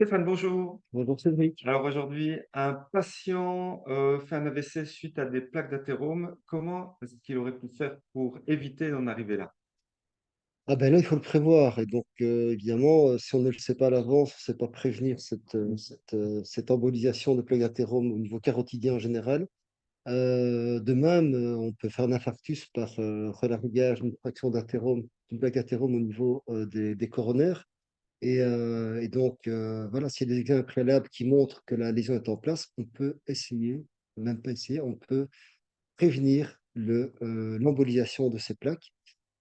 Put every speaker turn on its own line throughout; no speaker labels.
Stéphane, bonjour.
Bonjour Cédric.
Alors aujourd'hui, un patient fait un AVC suite à des plaques d'athérome. Comment est-ce qu'il aurait pu faire pour éviter d'en arriver là?
Ah ben là, il faut le prévoir. Et donc, évidemment, si on ne le sait pas à l'avance, on ne sait pas prévenir cette embolisation de plaque d'athérome au niveau carotidien en général. De même, on peut faire un infarctus par relargage, une fraction d'athérome, d'une plaque d'athérome au niveau des coronaires. Et donc, voilà, s'il y a des examens préalables qui montrent que la lésion est en place, on peut essayer, même pas essayer, on peut prévenir l'embolisation de ces plaques.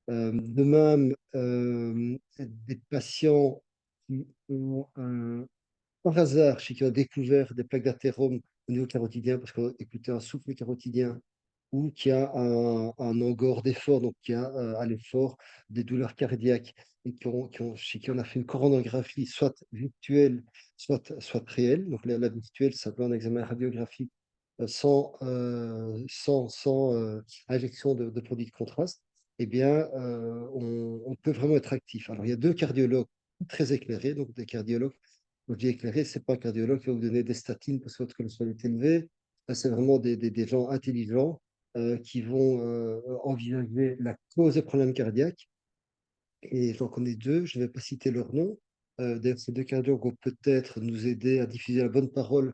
De même, des patients qui ont par hasard, chez qui ont découvert des plaques d'athérome au niveau carotidien, parce qu'on a écouté un souffle carotidien, ou qui a un angor d'effort, donc qui a à l'effort des douleurs cardiaques, et chez qui on a fait une coronographie, soit virtuelle, soit réelle. Donc la virtuelle, ça peut un examen radiographique sans injection de produits de contraste. Eh bien, on peut vraiment être actif. Alors, il y a 2 cardiologues très éclairés, donc des cardiologues. Quand je dis éclairés, c'est pas un cardiologue qui va vous donner des statines parce que votre cholestérol est élevé. Là, c'est vraiment des gens intelligents qui vont envisager la cause des problèmes cardiaques. Et j'en connais 2, je ne vais pas citer leur nom. D'ailleurs, ces 2 cardiologues vont peut-être nous aider à diffuser la bonne parole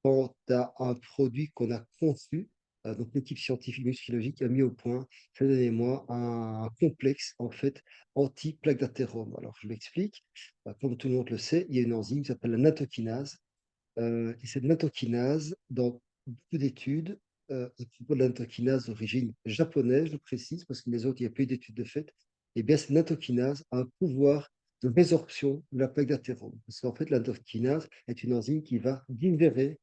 quant à un produit qu'on a conçu. Donc l'équipe scientifique musculologique a mis au point, ces derniers mois, un complexe en fait anti-plaque d'athérome. Alors je m'explique. Comme tout le monde le sait, il y a une enzyme qui s'appelle la nattokinase. Et cette nattokinase, dans beaucoup d'études, à propos de la nattokinase d'origine japonaise, je précise, parce que les autres, il n'y a pas eu d'études de fait, eh bien cette nattokinase a un pouvoir de résorption de la plaque d'athérome. Parce qu'en fait, la nattokinase est une enzyme qui va digérer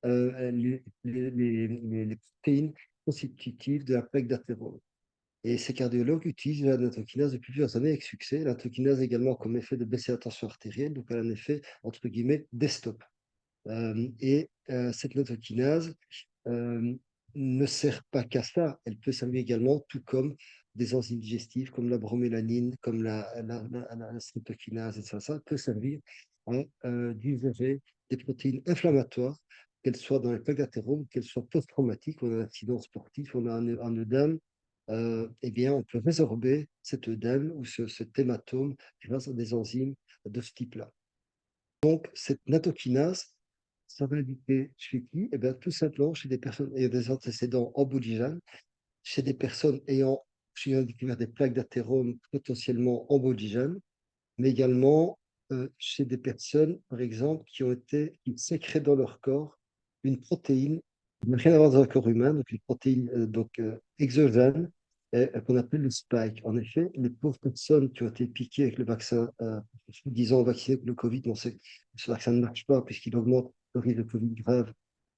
les protéines constitutives de la plaque d'athérome. Et ces cardiologues utilisent la nattokinase depuis plusieurs années avec succès. La nattokinase a également comme effet de baisser la tension artérielle, donc elle a un effet, entre guillemets, d'estop. Cette nattokinase ne sert pas qu'à ça. Elle peut servir également, tout comme des enzymes digestives, comme la bromélanine, comme la streptokinase, etc. Ça peut servir à digérer des protéines inflammatoires, qu'elles soient dans les plaques d'athérome, qu'elles soient post-traumatiques, on a un accident sportif, on a un œdème, eh bien, on peut résorber cet œdème ou cet hématome grâce à des enzymes de ce type-là. Donc, cette nattokinase, ça va indiquer chez qui? Eh bien, tout simplement chez des personnes ayant des antécédents emboligenes, chez des personnes ayant découvert des plaques d'athérome potentiellement emboligènes, mais également chez des personnes, par exemple, qui sécrètent dans leur corps une protéine qui n'a rien à voir dans le corps humain, donc une protéine exogène, qu'on appelle le spike. En effet, les pauvres personnes qui ont été piquées avec le vaccin, disant vacciné contre le Covid, on sait que ce vaccin ne marche pas puisqu'il augmente le risque de Covid grave,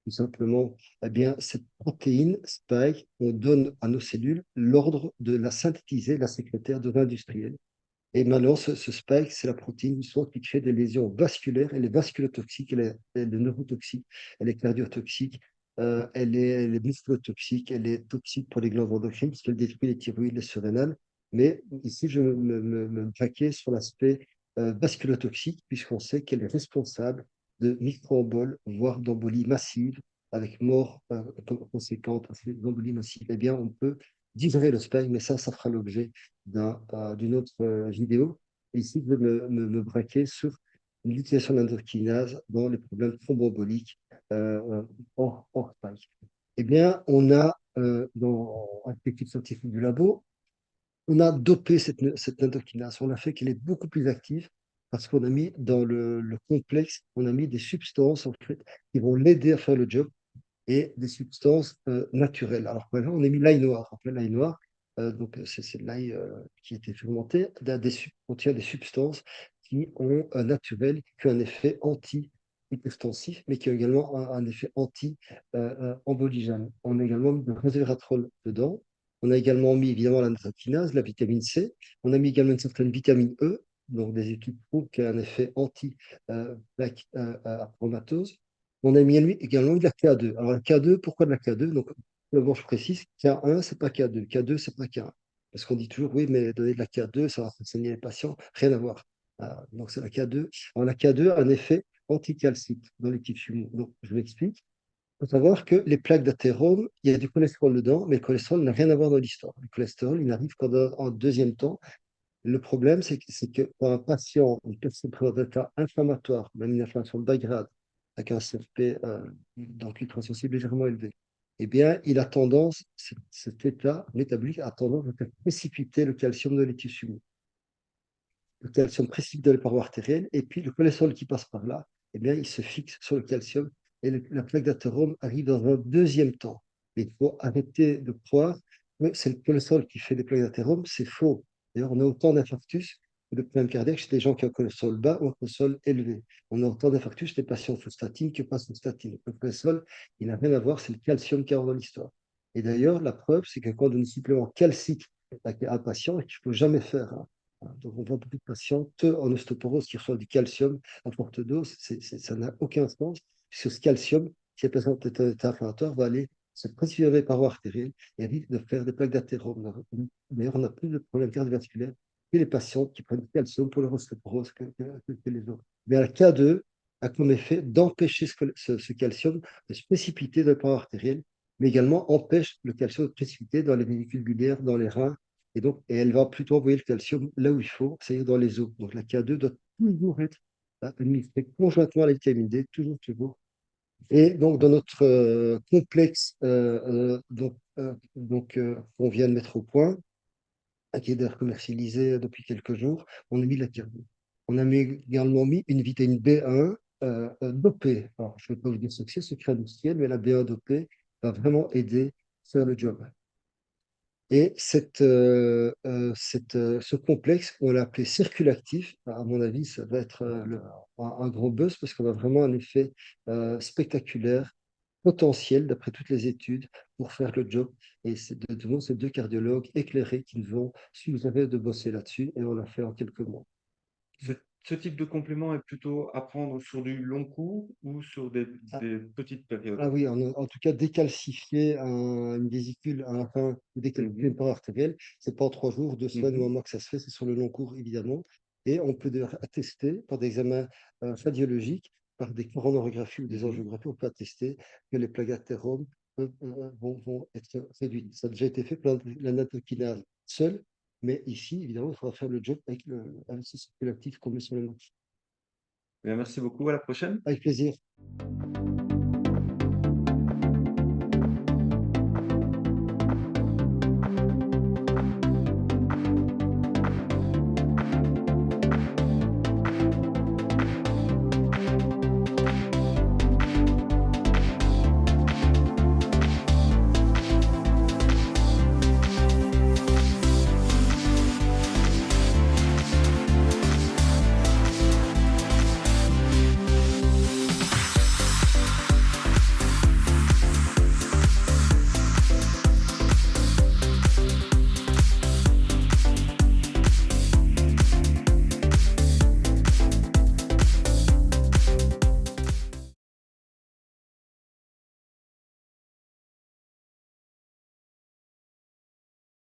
tout simplement. Eh bien, cette protéine spike, on donne à nos cellules l'ordre de la synthétiser, la sécréter de l'industriel. Et maintenant, ce spike, c'est la protéine justement qui crée des lésions vasculaires. Elle est vasculotoxique, elle est neurotoxique, elle est cardiotoxique, elle est musculotoxique, elle est toxique pour les glandes endocrines parce qu'elle détruit les thyroïdes, les surrénales. Mais ici, je me braquais sur l'aspect vasculotoxique puisqu'on sait qu'elle est responsable de microemboles, voire d'embolies massives avec mort conséquente. L'embolie massive, eh bien, on peut digérer le spike, mais ça fera l'objet d'une autre vidéo. Et ici, je vais me braquer sur l'utilisation de l'endokinase dans les problèmes thromboemboliques hors spike. Eh bien, on a, dans avec l'équipe scientifique du labo, on a dopé cette endokinase. On a fait qu'elle est beaucoup plus active parce qu'on a mis dans le complexe, on a mis des substances en fait, qui vont l'aider à faire le job et des substances naturelles. Alors, par exemple, on a mis l'ail noir. En fait, l'ail noir, donc c'est de l'ail qui a été fermenté, contient des substances qui ont un naturel, qui ont un effet anti-hypertensif, mais qui ont également un effet anti-emboligène. On a également mis du resveratrol dedans. On a également mis évidemment la nattokinase, la vitamine C. On a mis également une certaine vitamine E. Donc, des études prouvent qu'elle a un effet anti-plaque aromatose. On a mis également de la K2. Alors, la K2, pourquoi de la K2? Donc, d'abord, je précise, K1, c'est pas K2. K2, c'est pas K1. Parce qu'on dit toujours, oui, mais donner de la K2, ça va enseigner les patients. Rien à voir. Donc, c'est la K2. Alors, la K2 a un effet anticalcique dans les tissus. Donc, je m'explique. Il faut savoir que les plaques d'athérome, il y a du cholestérol dedans, mais le cholestérol n'a rien à voir dans l'histoire. Le cholestérol, il n'arrive qu'en deuxième temps. Le problème, c'est que pour un patient, une personne présente un état inflammatoire, même une inflammation de bas grade, avec un CRP, donc ultrasensible légèrement élevé, eh bien, il a tendance, cet état métabolique a tendance à faire précipiter le calcium dans les tissus mous. Le calcium précipite dans les parois artérielles, et puis le cholestérol qui passe par là, eh bien, il se fixe sur le calcium, et la plaque d'athérome arrive dans un deuxième temps. Mais il faut arrêter de croire que c'est le cholestérol qui fait des plaques d'athérome, c'est faux. D'ailleurs, on a autant d'infarctus que de problèmes cardiaques chez des gens qui ont un cholestérol bas ou un cholestérol élevé. On a autant d'infarctus chez des patients sous statine que pas sous statine. Le cholestérol, il n'a rien à voir, c'est le calcium qui est dans l'histoire. Et d'ailleurs, la preuve, c'est que quand on donne un supplément calcique à un patient, il ne faut jamais faire, hein. Donc, on voit beaucoup de patients en ostéoporose qui reçoivent du calcium à forte dose. Ça n'a aucun sens, puisque ce calcium, si la personne est en état inflammatoire, va aller se précipiter dans les parois artérielles et risque de faire des plaques d'athérome. D'ailleurs, on a plus de problèmes cardiovasculaires que les patients qui prennent du calcium pour leur ostéoporose que les autres. Mais la K2 a comme effet d'empêcher ce calcium de se précipiter dans les parois artérielles, mais également empêche le calcium de se précipiter dans les vésicules biliaires, dans les reins, et elle va plutôt envoyer le calcium là où il faut, c'est-à-dire dans les os. Donc la K2 doit toujours être administrée conjointement à la vitamine D, toujours, toujours. Et donc dans notre complexe qu'on vient de mettre au point, qui est d'ailleurs commercialisé depuis quelques jours, on a mis la K2. On a également mis une vitamine B1 dopée. Alors, je ne vais pas vous dire ce que c'est, secret industriel, mais la B1 dopée va vraiment aider à faire le job. Et ce complexe, on l'a appelé circulactif. À mon avis, ça va être un gros buzz parce qu'on a vraiment un effet spectaculaire, potentiel, d'après toutes les études, pour faire le job. Et c'est de ces deux cardiologues éclairés qui nous ont suggéré de bosser là-dessus et on l'a fait en quelques mois.
Ce, ce type de complément est plutôt à prendre sur du long cours ou sur des petites
Ah
périodes?
oui, en tout cas, décalcifier une vésicule, enfin, décalcifier une
Mhm,
paroi artérielle, c'est pas en 3 jours, 2 semaines ou un
mhm.
mois que ça se fait, c'est sur le long cours, évidemment. Et on peut d'ailleurs attester par des examens radiologiques, par des coronarographies ou des
Mhm.
angiographies, on peut attester que les plagatérome vont être réduites. Ça a déjà été fait par la nattokinase seule, mais ici, évidemment, il faudra faire le job avec ce circulatif qu'on met sur le marché.
Bien, merci beaucoup, à la prochaine.
Avec plaisir.